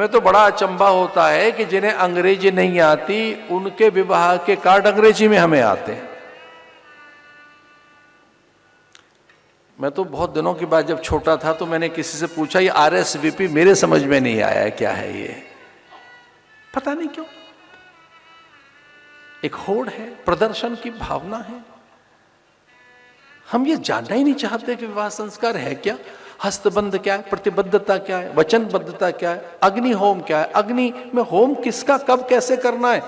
हमें तो बड़ा अचंभा होता है कि जिन्हें अंग्रेजी नहीं आती उनके विवाह के कार्ड अंग्रेजी में हमें आते हैं। मैं तो बहुत दिनों के बाद जब छोटा था तो मैंने किसी से पूछा, ये RSVP मेरे समझ में नहीं आया क्या है ये, पता नहीं क्यों। एक होड़ है, प्रदर्शन की भावना है। हम ये जानना ही नहीं चाहते कि विवाह संस्कार है क्या, हस्तबंध क्या है, प्रतिबद्धता क्या है, वचनबद्धता क्या है, अग्नि होम क्या है, अग्नि में होम किसका कब कैसे करना है,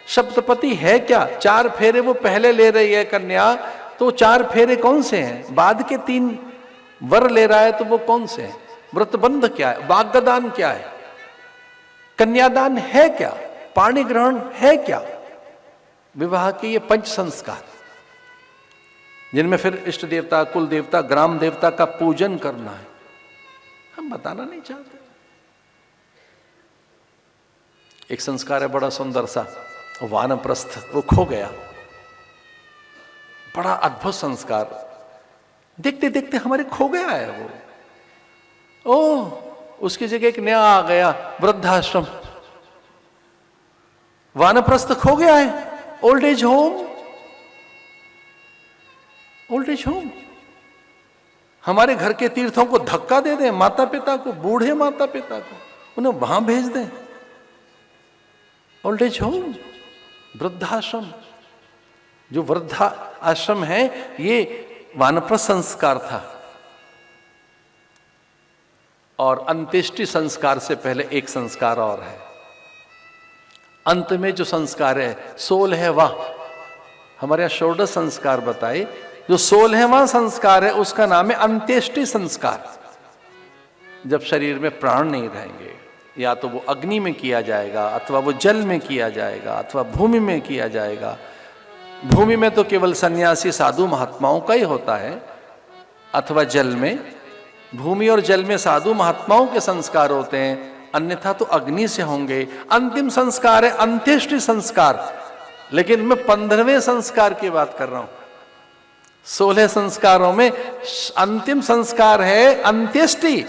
सप्तपति है क्या, 4 फेरे वो पहले ले रही है कन्या, तो 4 फेरे कौन से हैं, बाद के 3 वर ले रहा है तो वो कौन से हैं, व्रतबंध क्या है, वाग्दान क्या है, कन्यादान है क्या, पाणी ग्रहण है क्या। विवाह के ये 5 संस्कार जिनमें फिर इष्ट देवता, कुल देवता, ग्राम देवता का पूजन करना है, हम बताना नहीं चाहते। एक संस्कार है बड़ा सुंदर सा, वानप्रस्थ, वो खो गया। बड़ा अद्भुत संस्कार, देखते देखते हमारे खो गया है वो। ओह, उसकी जगह एक नया आ गया, वृद्धाश्रम। वानप्रस्थ खो गया है, old age home. Old age home हमारे घर के तीर्थों को धक्का दे दें, माता पिता को, बूढ़े माता पिता को, उन्हें वहां भेज दें। ओल्ड एज होम, वृद्धाश्रम। जो वृद्धा आश्रम है ये वानप्रस्थ संस्कार था। और अंत्येष्टि संस्कार से पहले एक संस्कार और है। अंत में जो संस्कार है 16वां, हमारे यहां षोडश संस्कार बताए, जो 16वां संस्कार है उसका नाम है अंत्येष्टि संस्कार। जब शरीर में प्राण नहीं रहेंगे, या तो वो अग्नि में किया जाएगा, अथवा वो जल में किया जाएगा, अथवा भूमि में किया जाएगा। भूमि में तो केवल सन्यासी साधु महात्माओं का ही होता है, अथवा जल में। भूमि और जल में साधु महात्माओं के संस्कार होते हैं, अन्यथा तो अग्नि से होंगे। अंतिम संस्कार है अंत्येष्टि संस्कार, लेकिन मैं 15वें संस्कार की बात कर रहा हूं। 16 संस्कारों में अंतिम संस्कार है अंत्येष्टि,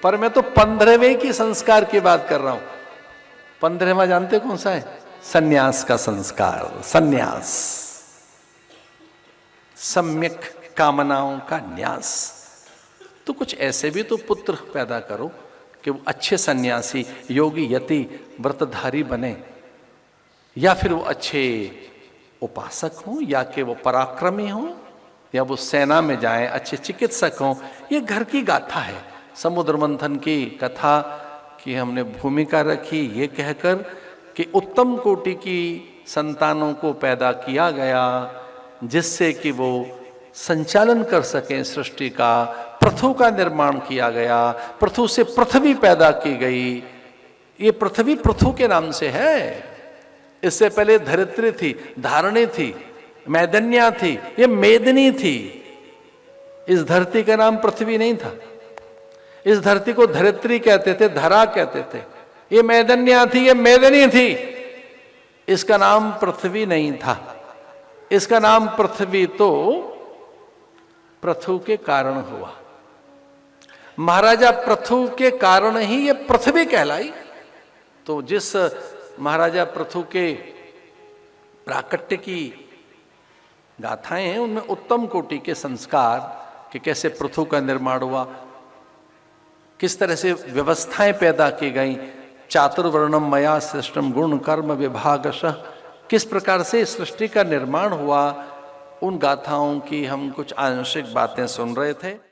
पर मैं तो 15वें की संस्कार की बात कर रहा हूं। 15वां जानते कौन सा है? सन्यास का संस्कार। सन्यास, सम्यक कामनाओं का न्यास। तो कुछ ऐसे भी तो पुत्र पैदा करो कि वो अच्छे सन्यासी, योगी, यति, व्रतधारी बने, या फिर वो अच्छे उपासक हों, या कि वो पराक्रमी हों, या वो सेना में जाएं, अच्छे चिकित्सक हों। ये घर की गाथा है। समुद्र मंथन की कथा की हमने भूमिका रखी ये कहकर कि उत्तम कोटि की संतानों को पैदा किया गया, जिससे कि वो संचालन कर सकें सृष्टि का। पृथु का निर्माण किया गया, पृथु से पृथ्वी पैदा की गई। ये पृथ्वी पृथु के नाम से है। इससे पहले धरित्री थी, धारणी थी, मैदन्या थी, ये मेदनी थी। इस धरती का नाम पृथ्वी नहीं था। इस धरती को धरित्री कहते थे, धरा कहते थे। ये मैदन्या थी, ये मेदनी थी। इसका नाम पृथ्वी नहीं था। इसका नाम पृथ्वी तो पृथु के कारण हुआ। महाराजा पृथु के कारण ही ये पृथ्वी कहलाई। तो जिस महाराजा पृथु के प्राकट्य की गाथाएं हैं उनमें उत्तम कोटि के संस्कार कि कैसे पृथु का निर्माण हुआ, किस तरह से व्यवस्थाएं पैदा की गई। चातुर्वर्णम मया सृष्टम गुण कर्म विभागशः, किस प्रकार से सृष्टि का निर्माण हुआ, उन गाथाओं की हम कुछ आंशिक बातें सुन रहे थे।